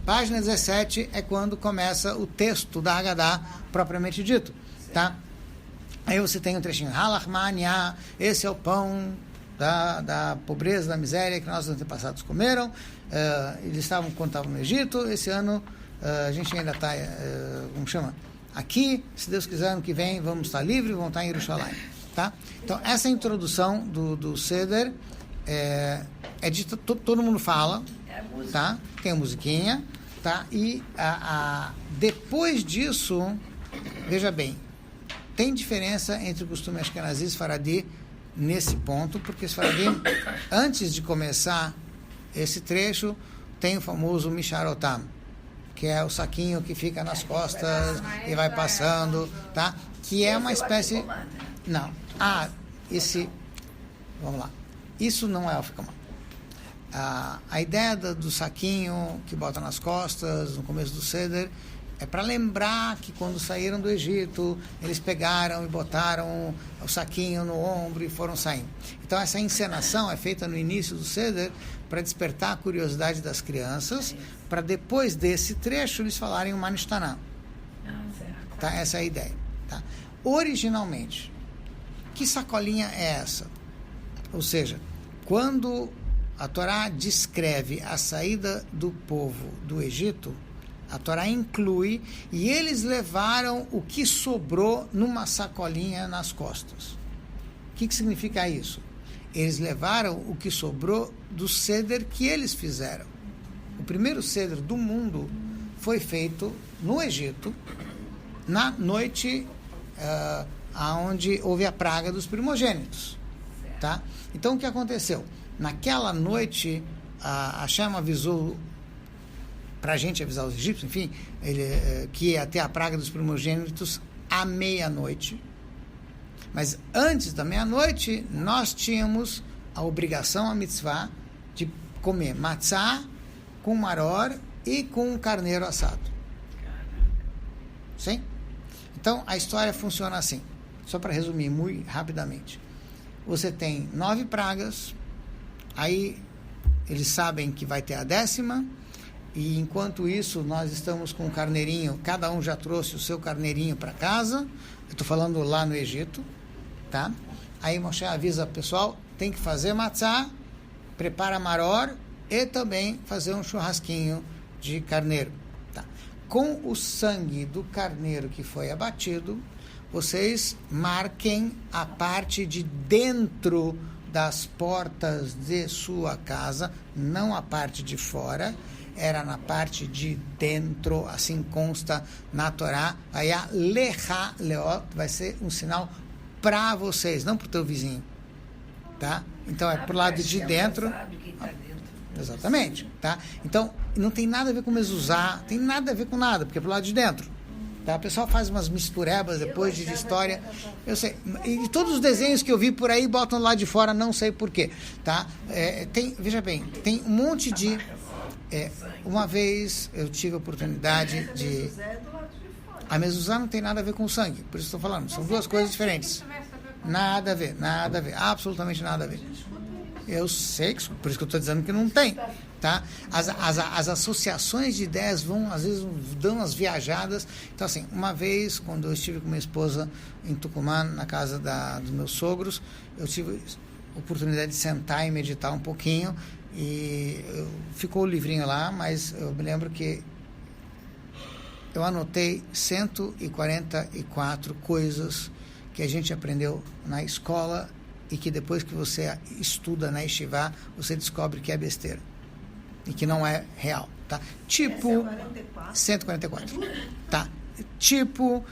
Página 17 é quando começa o texto da Haggadah propriamente dito, tá? Aí você tem um trechinho, Halachmania, esse é o pão da pobreza, da miséria que nossos antepassados comeram. Eles estavam quando estavam no Egito. Esse ano a gente ainda está, como chama? Aqui, se Deus quiser, ano que vem vamos estar livres, vamos estar em Jerusalém, tá? Então, essa introdução do Seder é dita, todo mundo fala, tá? Tem a musiquinha, tá? E depois disso, veja bem, tem diferença entre o costume Ashkenazi e Sfaradi nesse ponto, porque Sfaradi, antes de começar esse trecho, tem o famoso Misharotam, que é o saquinho que fica nas costas e vai passando, tá? Que é uma espécie... Não. Vamos lá. Isso não é Alficamã. A ideia do saquinho que bota nas costas, no começo do Seder, é para lembrar que quando saíram do Egito, eles pegaram e botaram o saquinho no ombro e foram saindo. Então, essa encenação é feita no início do Seder para despertar a curiosidade das crianças, para depois desse trecho eles falarem o Manishtaná. Tá? Essa é a ideia. Tá? Originalmente, que sacolinha é essa? Ou seja, quando a Torá descreve a saída do povo do Egito, a Torá inclui, e eles levaram o que sobrou numa sacolinha nas costas. O que significa isso? Eles levaram o que sobrou do Seder que eles fizeram. O primeiro Seder do mundo foi feito no Egito, na noite onde houve a praga dos primogênitos. Tá? Então, o que aconteceu? Naquela noite, Hashem avisou, para a gente avisar os egípcios, enfim, que ia ter a praga dos primogênitos à meia-noite. Mas antes da meia-noite, nós tínhamos a obrigação, a mitzvah, de comer matzá com maror e com um carneiro assado. Sim? Então, a história funciona assim. Só para resumir muito rapidamente. Você tem 9 pragas, aí eles sabem que vai ter a 10ª, e enquanto isso nós estamos com o carneirinho, cada um já trouxe o seu carneirinho para casa, eu estou falando lá no Egito, tá? Aí Moshe avisa o pessoal, tem que fazer matzá, prepara maror e também fazer um churrasquinho de carneiro, tá? Com o sangue do carneiro que foi abatido, vocês marquem a parte de dentro das portas de sua casa, não a parte de fora, era na parte de dentro, assim consta na Torá, aí a lecha, leot, vai ser um sinal para vocês, não para o teu vizinho, tá? Então é pro lado de dentro. Exatamente, tá? Então não tem nada a ver com mezuzá, tem nada a ver com nada, porque é pro lado de dentro. Tá? O pessoal faz umas misturebas depois de história. Eu sei. E todos os desenhos que eu vi por aí botam lá de fora, não sei porquê. Tá? Veja bem, tem um monte de... uma vez eu tive a oportunidade de... A mezuzá não tem nada a ver com sangue, por isso estou falando. São duas coisas diferentes. Nada a ver, absolutamente nada a ver. Eu sei, por isso que eu estou dizendo que não tem. Tá? As associações de ideias vão, às vezes, dando umas viajadas. Então, assim, uma vez, quando eu estive com minha esposa em Tucumã, na casa dos meus sogros, eu tive a oportunidade de sentar e meditar um pouquinho, e ficou o livrinho lá, mas eu me lembro que eu anotei 144 coisas que a gente aprendeu na escola e que depois que você estuda na Yeshiva, você descobre que é besteira e que não é real, tá? Tipo, 144, tá? Tipo,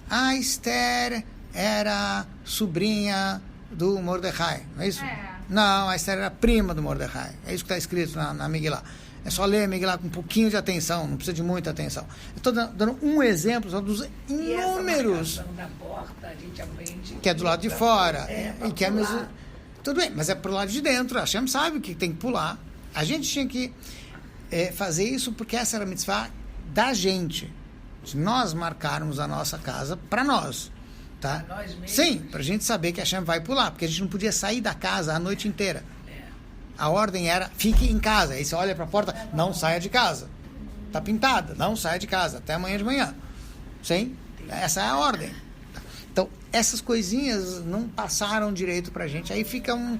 a Esther era sobrinha do Mordecai, não é isso? Não, a Esther era prima do Mordecai, é isso que está escrito na Megillah. É só ler a Megillah com um pouquinho de atenção, não precisa de muita atenção. Eu estou dando um exemplo só dos inúmeros. E da porta, a gente aprende que é do lado de fora. E que é mesmo. Tudo bem, mas é pro lado de dentro. A Hashem sabe que tem que pular. A gente tinha que fazer isso porque essa era a mitzvah da gente. De nós marcarmos a nossa casa para nós. Tá? Pra nós mesmos. Sim, para a gente saber que a Hashem vai pular, porque a gente não podia sair da casa a noite inteira. A ordem era, fique em casa. Aí você olha para a porta, não saia de casa. Está pintada, não saia de casa, até amanhã de manhã. Sim? Essa é a ordem. Então, essas coisinhas não passaram direito para a gente. Aí fica um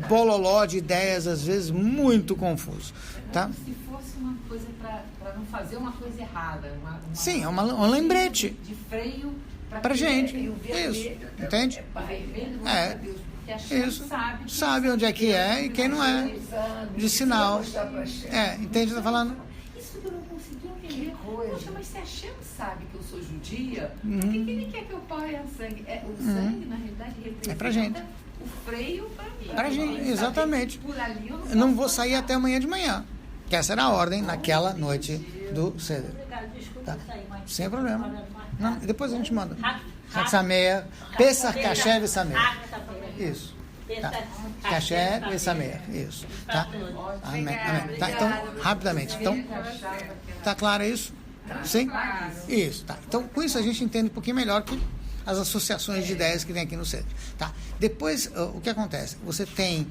bololó de ideias, às vezes, muito confuso. Tá? Se fosse uma coisa para não fazer uma coisa errada. Sim, é um lembrete. De freio para gente. Isso, entende? Isso. Sabe onde é que é e quem não é. De sinal. Entende? Está falando? Isso que eu não consegui entender. Poxa, mas se a Hashem sabe que eu sou judia, por que ele quer que eu ponha sangue? O sangue, na realidade, representa pra gente. O freio para mim. Pra gente, exatamente. Por ali eu não vou sair até amanhã de manhã. Que essa era a ordem naquela noite do Seder. Tá? Sem problema. Não, depois a gente manda. Chag Sameach, Pesach, Kasher e Sameach. Isso. Tá. Kasher e Sameach. Isso. Tá? Amém. Tá? Então, rapidamente. Então, tá claro isso? Sim? Isso. Tá. Então, com isso a gente entende um pouquinho melhor que as associações de ideias que tem aqui no centro. Tá? Depois, o que acontece? Você tem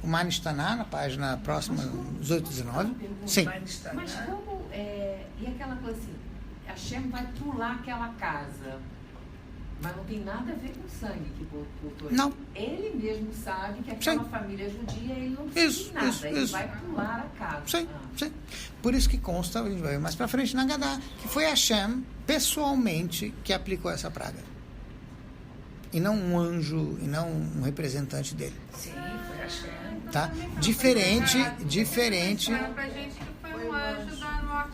o Manistaná na página próxima, 18 e 19. Sim. Mas como... e aquela coisa assim, Hashem vai pular aquela casa, mas não tem nada a ver com o sangue que botou. Não. Ele mesmo sabe que aquela família judia, ele não precisa de nada, ele vai pular a casa. Sim. Por isso que consta, a gente vai ver mais pra frente na Gadá, que foi Hashem, pessoalmente, que aplicou essa praga. E não um anjo, e não um representante dele. Sim, foi Hashem. Tá? Diferente.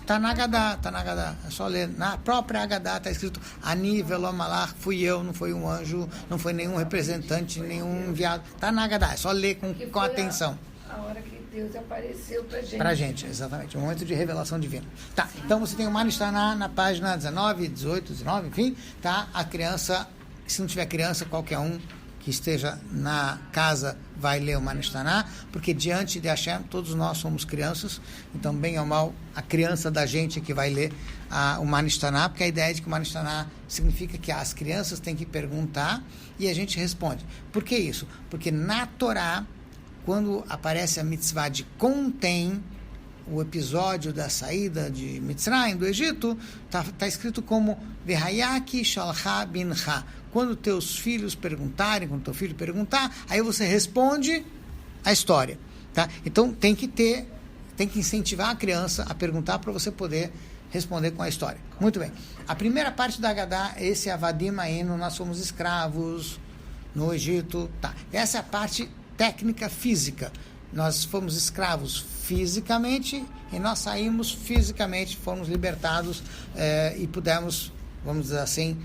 Tá na Agadá, é só ler. Na própria Agadá está escrito Ani Velomalach, fui eu, não foi um anjo, não foi nenhum representante, nenhum enviado. Tá na Agadá, é só ler com atenção. A hora que Deus apareceu pra gente. Pra gente, exatamente, um momento de revelação divina. Tá, então você tem o Manistaná na página 19, 18, 19, enfim, tá? A criança, se não tiver criança, qualquer um que esteja na casa vai ler o Manistaná, porque diante de Hashem, todos nós somos crianças, então, bem ou mal, a criança da gente que vai ler o Manistaná, porque a ideia é de que o Manistaná significa que as crianças têm que perguntar e a gente responde. Por que isso? Porque na Torá, quando aparece a mitzvah de contém, o episódio da saída de Mitzrayim, do Egito, está escrito como Vehayaki shalcha bincha. Quando teus filhos perguntarem, quando teu filho perguntar, aí você responde a história. Tá? Então tem que incentivar a criança a perguntar para você poder responder com a história. Muito bem. A primeira parte da Agadá, esse Avadim Ainu, nós somos escravos no Egito. Tá. Essa é a parte técnica física. Nós fomos escravos fisicamente e nós saímos fisicamente, fomos libertados e pudemos, vamos dizer assim,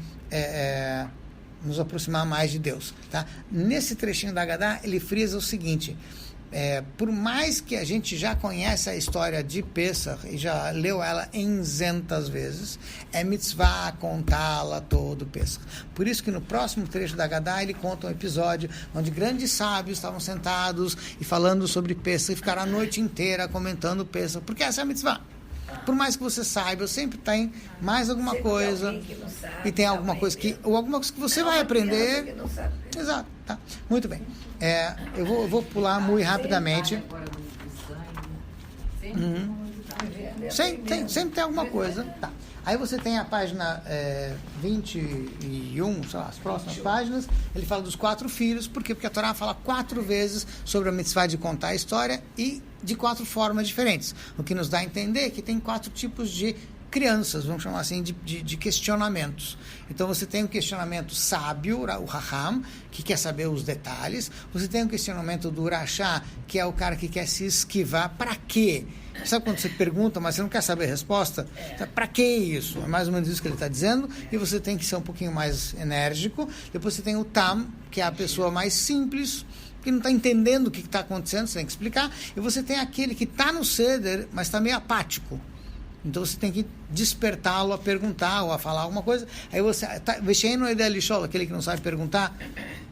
nos aproximar mais de Deus. Tá? Nesse trechinho da Agadá, ele frisa o seguinte, por mais que a gente já conhece a história de Pesach e já leu ela enzentas vezes, é mitzvah contá-la todo Pesach. Por isso que no próximo trecho da Agadá ele conta um episódio onde grandes sábios estavam sentados e falando sobre Pesach e ficaram a noite inteira comentando Pesach, porque essa é a mitzvah. Por mais que você saiba, sempre tem mais alguma coisa e tem alguma coisa que você vai aprender. Exato, tá? Muito bem. Eu vou pular muito rapidamente. Sempre tem alguma coisa. Tá. Aí você tem a página 21, sei lá, as próximas páginas, ele fala dos 4 filhos. Por quê? Porque a Torá fala 4 vezes sobre a mitzvah de contar a história e de 4 formas diferentes. O que nos dá a entender que tem 4 tipos de crianças, vamos chamar assim, de questionamentos. Então você tem um questionamento sábio, o Raham, que quer saber os detalhes. Você tem um questionamento do Urachá, que é o cara que quer se esquivar. Para quê? Sabe quando você pergunta, mas você não quer saber a resposta? Para que isso? É mais ou menos isso que ele está dizendo. E você tem que ser um pouquinho mais enérgico. Depois você tem o Tam, que é a pessoa mais simples, que não está entendendo o que está acontecendo, você tem que explicar. E você tem aquele que está no Seder, mas está meio apático. Então você tem que despertá-lo a perguntar ou a falar alguma coisa. Aí você... aquele que não sabe perguntar,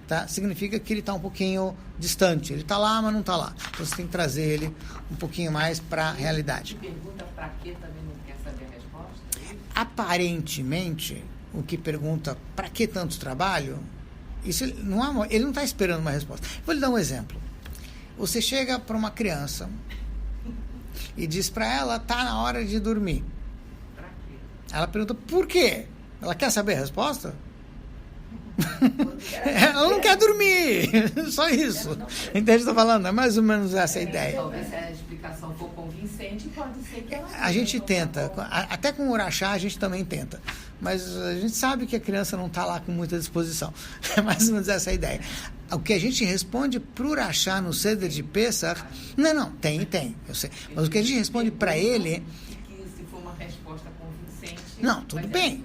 tá? Significa que ele está um pouquinho distante. Ele está lá, mas não está lá. Então você tem que trazer ele um pouquinho mais para a realidade. Pergunta para quê também não quer saber a resposta? Aparentemente, o que pergunta para que tanto trabalho, isso ele não está esperando uma resposta. Vou lhe dar um exemplo. Você chega para uma criança e diz para ela, tá na hora de dormir. Pra quê? Ela pergunta, por quê? Ela quer saber a resposta? Ela não quer dormir, só isso. Entende o que eu estou falando? É mais ou menos essa a ideia. Talvez se a explicação for convincente, pode ser que ela... A gente tenta, até com o urachá a gente também tenta, mas a gente sabe que a criança não está lá com muita disposição. É mais ou menos essa a ideia. O que a gente responde para o urachá no Seder de Pesach, não, tem, eu sei, mas o que a gente responde para ele... Que se for uma resposta convincente... Não, tudo bem,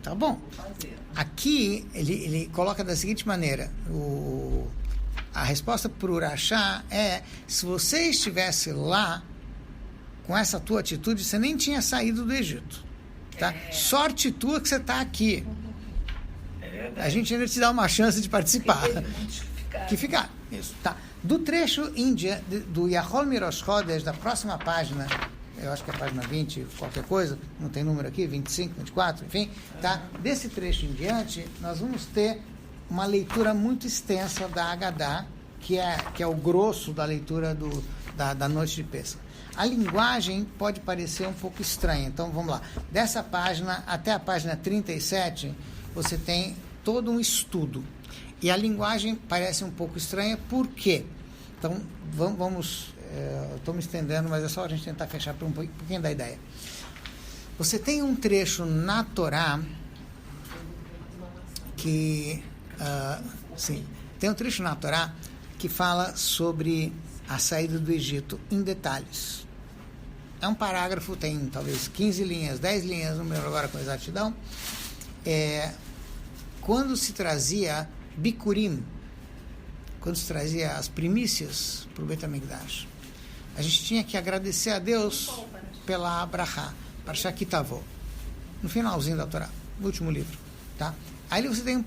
tá bom. Vou fazer. Aqui, ele coloca da seguinte maneira, a resposta para o urachá é, se você estivesse lá, com essa tua atitude, você nem tinha saído do Egito. Tá? Sorte tua que você está aqui. A gente ainda te dá uma chance de participar. Que ficar. Isso, tá. Do trecho índia, do Yahol Mirosh Chodesh, da próxima página, eu acho que é a página 20, qualquer coisa, não tem número aqui, 25, 24, enfim, tá? Desse trecho em diante, nós vamos ter uma leitura muito extensa da Haggadah, que é o grosso da leitura da noite de Pesach. A linguagem pode parecer um pouco estranha, então vamos lá. Dessa página até a página 37, você tem todo um estudo. E a linguagem parece um pouco estranha, por quê? Então, vamos... estou me estendendo, mas é só a gente tentar fechar por um pouquinho da ideia. Você tem um trecho na Torá que... tem um trecho na Torá que fala sobre a saída do Egito em detalhes. É um parágrafo, tem talvez 15 linhas, 10 linhas, não me lembro agora com exatidão. Quando se trazia Bikurim, quando se trazia as primícias para o Beit HaMikdash, a gente tinha que agradecer a Deus pela Brachá, Parashat Ki Tavo, no finalzinho da Torá, no último livro. Tá? Aí você tem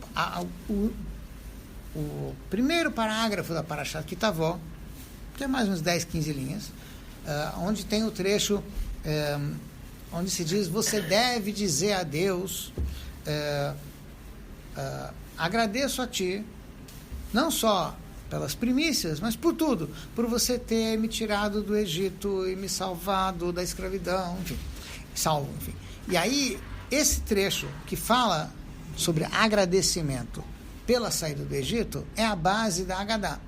o primeiro parágrafo da Parashat Ki Tavo, que é mais uns 10, 15 linhas, onde tem o trecho onde se diz, você deve dizer a Deus, agradeço a ti, não só pelas primícias, mas por tudo, por você ter me tirado do Egito e me salvado da escravidão, enfim, enfim. E aí, esse trecho que fala sobre agradecimento pela saída do Egito é a base da Haggadah.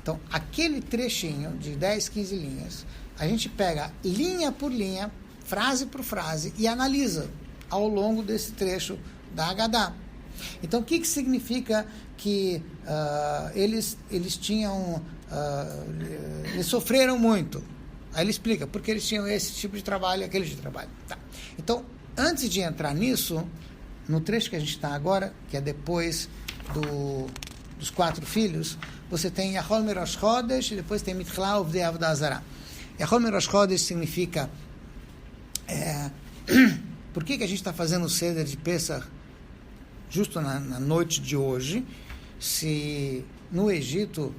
Então, aquele trechinho de 10, 15 linhas, a gente pega linha por linha, frase por frase e analisa ao longo desse trecho da Haggadah. Então, o que significa que eles tinham... eles sofreram muito? Aí ele explica, porque eles tinham esse tipo de trabalho e aquele tipo de trabalho. Tá. Então, antes de entrar nisso, no trecho que a gente está agora, que é depois dos 4 filhos, você tem Yahol Mirosh Chodesh e depois tem Mitchla Uvdei Avodah Zarah. Yahol Mirosh Chodesh significa... por que a gente está fazendo o Seder de Pesach justo na noite de hoje, se no Egito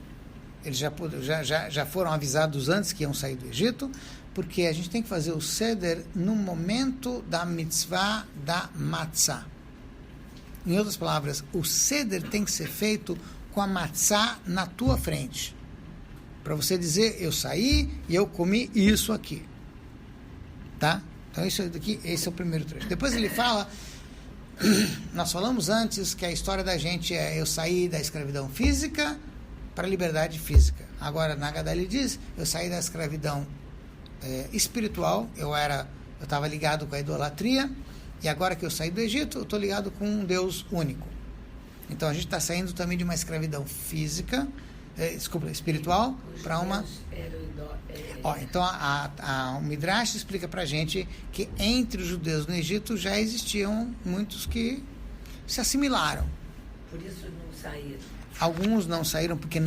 eles já foram avisados antes que iam sair do Egito, porque a gente tem que fazer o Seder no momento da mitzvah da matzah. Em outras palavras, o Seder tem que ser feito com a matzah na tua frente, para você dizer, eu saí e eu comi isso aqui. Tá? Então, esse é o primeiro trecho. Depois ele fala... Nós falamos antes que a história da gente é eu saí da escravidão física para a liberdade física. Agora, na Haggadah ele diz, eu saí da escravidão espiritual, eu estava ligado com a idolatria, e agora que eu saí do Egito, eu estou ligado com um Deus único. Então, a gente está saindo também de uma escravidão física, espiritual, para uma... Então, o Midrash explica para a gente que entre os judeus no Egito já existiam muitos que se assimilaram. Por isso não saíram. Alguns não saíram porque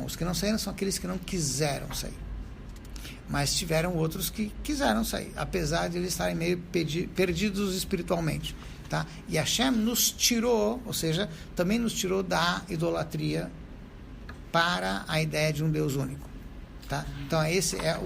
os que não saíram são aqueles que não quiseram sair. Mas tiveram outros que quiseram sair, apesar de eles estarem meio perdidos espiritualmente. Tá? E Hashem nos tirou, ou seja, também nos tirou da idolatria para a ideia de um Deus único. Tá? Então, esse é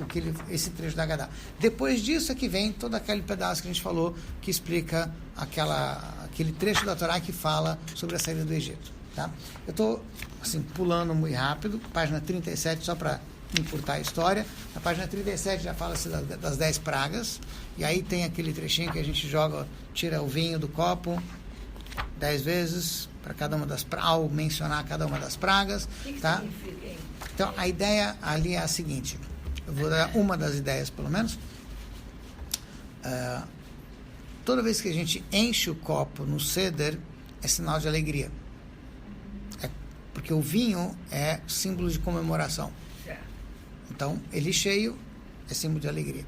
esse trecho da Haggadah. Depois disso é que vem todo aquele pedaço que a gente falou, que explica aquele trecho da Torá que fala sobre a saída do Egito. Tá? Eu estou assim, pulando muito rápido, página 37, só para encurtar a história. Na página 37 já fala-se das 10 pragas, e aí tem aquele trechinho que a gente joga, tira o vinho do copo 10 vezes para cada uma das pragas, ao mencionar cada uma das pragas. O que tá? significa, hein? Então, a ideia ali é a seguinte, eu vou dar uma das ideias, pelo menos. Toda vez que a gente enche o copo no ceder, é sinal de alegria. Porque o vinho é símbolo de comemoração. Certo. Então, ele cheio é símbolo de alegria.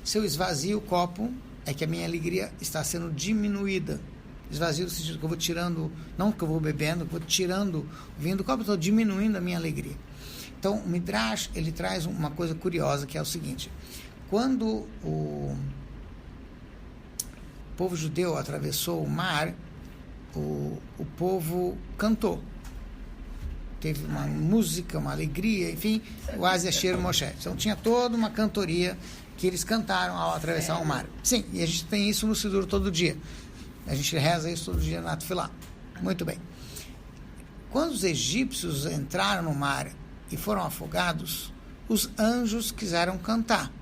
Se eu esvazio o copo, é que a minha alegria está sendo diminuída. Esvazio no sentido que eu vou tirando, não que eu vou bebendo, que eu vou tirando o vinho do copo, eu estou diminuindo a minha alegria. Então, o Midrash, ele traz uma coisa curiosa, que é o seguinte. Quando o povo judeu atravessou o mar, o povo cantou. Teve uma música, uma alegria, enfim, o Asiashir Moshe. Então, tinha toda uma cantoria que eles cantaram ao atravessar o mar. Sim, e a gente tem isso no Sidur todo dia. A gente reza isso todo dia na Tefilá. Muito bem. Quando os egípcios entraram no mar e foram afogados, os anjos quiseram cantar.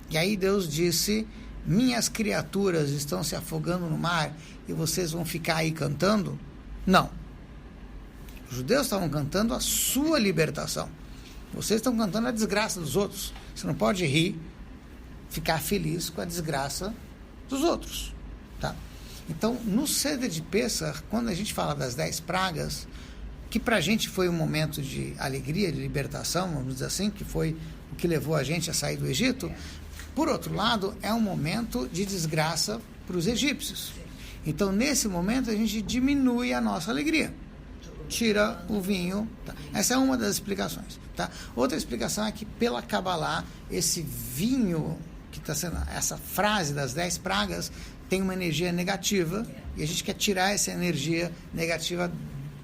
E aí Deus disse: minhas criaturas estão se afogando no mar e vocês vão ficar aí cantando? Não. Os judeus estavam cantando a sua libertação. Vocês estão cantando a desgraça dos outros. Você não pode rir, ficar feliz com a desgraça dos outros. Tá? Então, no Seder de Pessah, quando a gente fala das 10 pragas, que para a gente foi um momento de alegria, de libertação, vamos dizer assim, que foi o que levou a gente a sair do Egito, por outro lado, é um momento de desgraça para os egípcios. Então, nesse momento, a gente diminui a nossa alegria. Tira o vinho. Tá? Essa é uma das explicações. Tá? Outra explicação é que, pela Kabbalah, esse vinho, que está sendo, essa frase das 10 pragas, tem uma energia negativa, e a gente quer tirar essa energia negativa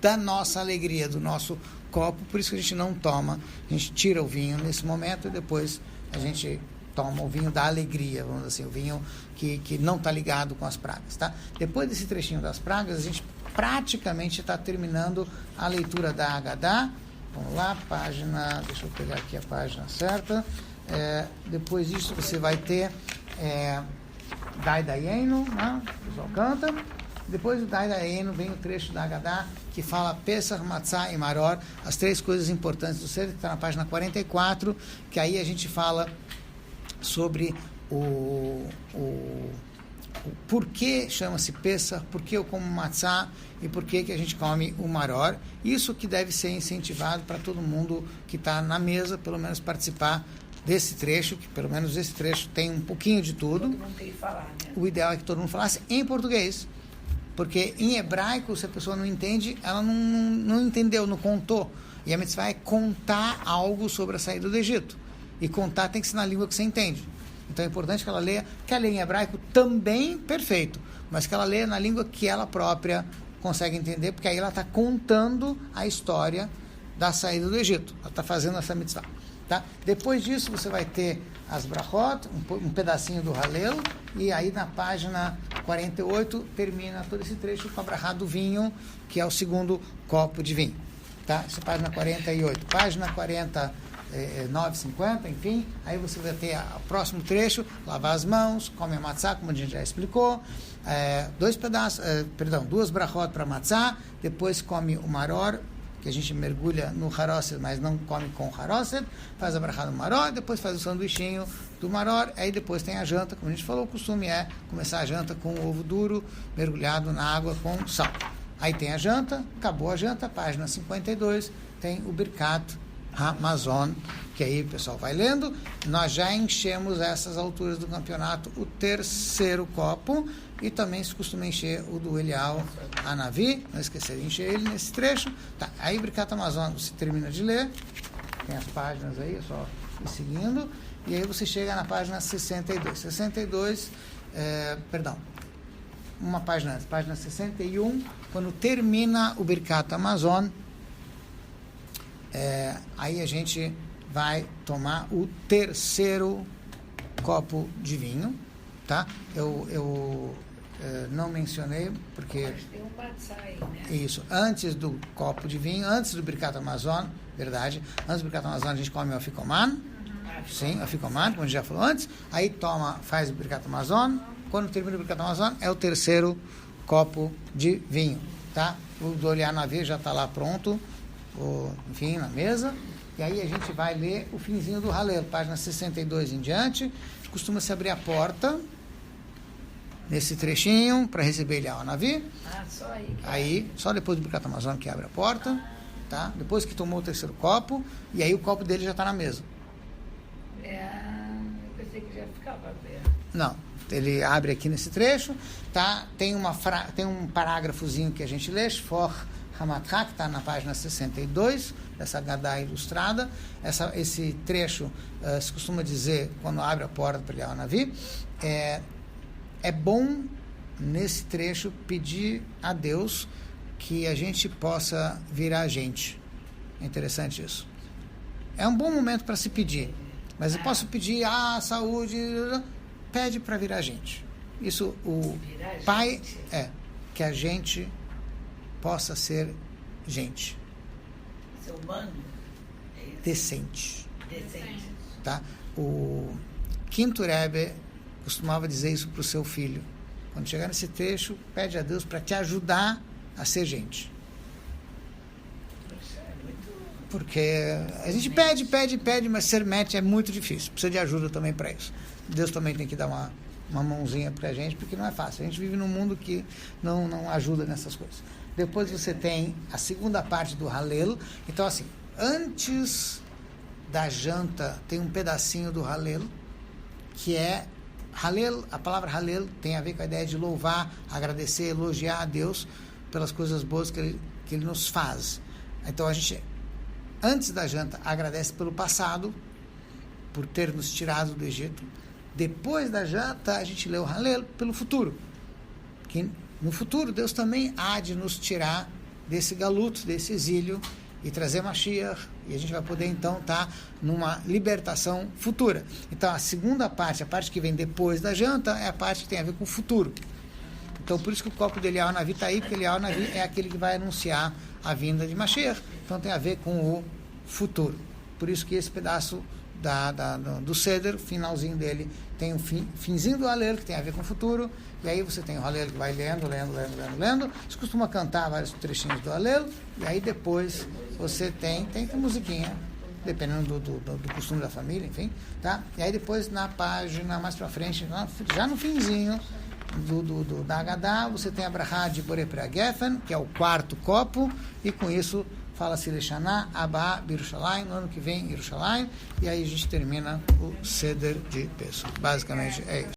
da nossa alegria, do nosso copo, por isso que a gente não toma, a gente tira o vinho nesse momento e depois a gente toma o vinho da alegria, vamos dizer assim, o vinho que não está ligado com as pragas. Tá? Depois desse trechinho das pragas, a gente praticamente está terminando a leitura da Haggadah. Vamos lá, página, deixa eu pegar aqui a página certa. Depois disso você vai ter Dai Dayenu, né? O pessoal canta. Depois do Dai Dayenu vem o trecho da Haggadah que fala Pesach, Matzah e Maror, as 3 coisas importantes do Seder, que está na página 44, que aí a gente fala sobre o porquê chama-se Pesach, por que eu como Matzah e por que a gente come o Maror. Isso que deve ser incentivado para todo mundo que está na mesa, pelo menos participar desse trecho, que pelo menos esse trecho tem um pouquinho de tudo. Todo mundo tem que falar, né? O ideal é que todo mundo falasse em português, porque em hebraico, se a pessoa não entende, ela não entendeu, não contou. E a mitzvah é contar algo sobre a saída do Egito. E contar tem que ser na língua que você entende. Então é importante que ela leia, quer ler em hebraico também, perfeito, mas que ela leia na língua que ela própria consegue entender, porque aí ela está contando a história da saída do Egito. Ela está fazendo essa mitzvah. Tá? Depois disso você vai ter as brachot, um pedacinho do Halel, e aí na página 48 termina todo esse trecho com a brachá do vinho, que é o segundo copo de vinho. Tá? Essa é a página 48. Página 49, 50, enfim, aí você vai ter o próximo trecho, lavar as mãos, come a matzá, como a gente já explicou, 2 brachot para matzá, depois come o maror, que a gente mergulha no haroset, mas não come com o haroset, faz a brachá do maror, depois faz o sanduichinho do maror, aí depois tem a janta, como a gente falou, o costume é começar a janta com o ovo duro, mergulhado na água com sal. Aí tem a janta, acabou a janta, página 52, tem o Birkat Hamazon, que aí o pessoal vai lendo. Nós já enchemos essas alturas do campeonato o 3º copo, e também se costuma encher o do Elial Hanavi, não esquecer de encher ele nesse trecho. Tá, aí Birkat Hamazon você termina de ler, tem as páginas aí, é só ir seguindo, e aí você chega na página 62, uma página antes, página 61, quando termina o Birkat Hamazon, aí a gente vai tomar o 3º copo de vinho, tá? Eu não mencionei, porque... Mas tem um matzah aí, né? Isso, antes do copo de vinho, antes do Birkat Hamazon, verdade, antes do Birkat Hamazon a gente come o Afikoman, sim, Afikoman, como a gente já falou antes, aí faz o Birkat Hamazon, quando termina o Birkat Hamazon é o terceiro copo de vinho, tá? O do Olhar na Via já está lá pronto, enfim, na mesa, e aí a gente vai ler o finzinho do Halel, página 62 em diante, costuma-se abrir a porta, nesse trechinho, para receber ele ao Navi. Só aí. Aí, só depois do Birkat Hamazon que abre a porta, tá? Depois que tomou o terceiro copo, e aí o copo dele já está na mesa. Eu pensei que já ficava aberto. Não, ele abre aqui nesse trecho, tá? Tem um parágrafozinho que a gente lê, For Hamatha, que está na página 62, dessa Haggadah ilustrada. Esse trecho se costuma dizer, quando abre a porta para ele ao Navi, é bom, nesse trecho, pedir a Deus que a gente possa virar gente. É interessante isso. É um bom momento para se pedir. Mas eu posso pedir, saúde, pede para virar gente. Isso, o Pai, que a gente possa ser gente. Ser humano? Decente. Decente. Tá? O quinto Rebbe costumava dizer isso para o seu filho. Quando chegar nesse trecho, pede a Deus para te ajudar a ser gente. Porque a gente pede, mas ser mete é muito difícil. Precisa de ajuda também para isso. Deus também tem que dar uma mãozinha para a gente, porque não é fácil. A gente vive num mundo que não ajuda nessas coisas. Depois você tem a segunda parte do Halel. Então, assim, antes da janta, tem um pedacinho do Halel, que é Halel. A palavra Halel tem a ver com a ideia de louvar, agradecer, elogiar a Deus pelas coisas boas que Ele nos faz. Então a gente, antes da janta, agradece pelo passado, por ter nos tirado do Egito. Depois da janta, a gente lê o Halel pelo futuro. Que no futuro, Deus também há de nos tirar desse galuto, desse exílio, e trazer Mashiach, e a gente vai poder então estar numa libertação futura. Então a segunda parte, a parte que vem depois da janta, é a parte que tem a ver com o futuro. Então por isso que o copo de Eliyahu Navi está aí, porque Eliyahu Navi é aquele que vai anunciar a vinda de Mashiach, então tem a ver com o futuro. Por isso que esse pedaço do Seder, finalzinho dele, tem o finzinho do Halel, que tem a ver com o futuro, e aí você tem o Halel que vai lendo. Você costuma cantar vários trechinhos do Halel, e aí depois você tem musiquinha, dependendo do costume da família, enfim, tá? E aí depois na página mais pra frente, já no finzinho da Haggadah, você tem a Brachá de Borei Pri HaGefen, que é o quarto copo, e com isso fala-se Leshaná, Abba, Birushalayim, no ano que vem, Yerushalayim, e aí a gente termina o Seder de Pesach. Basicamente é isso.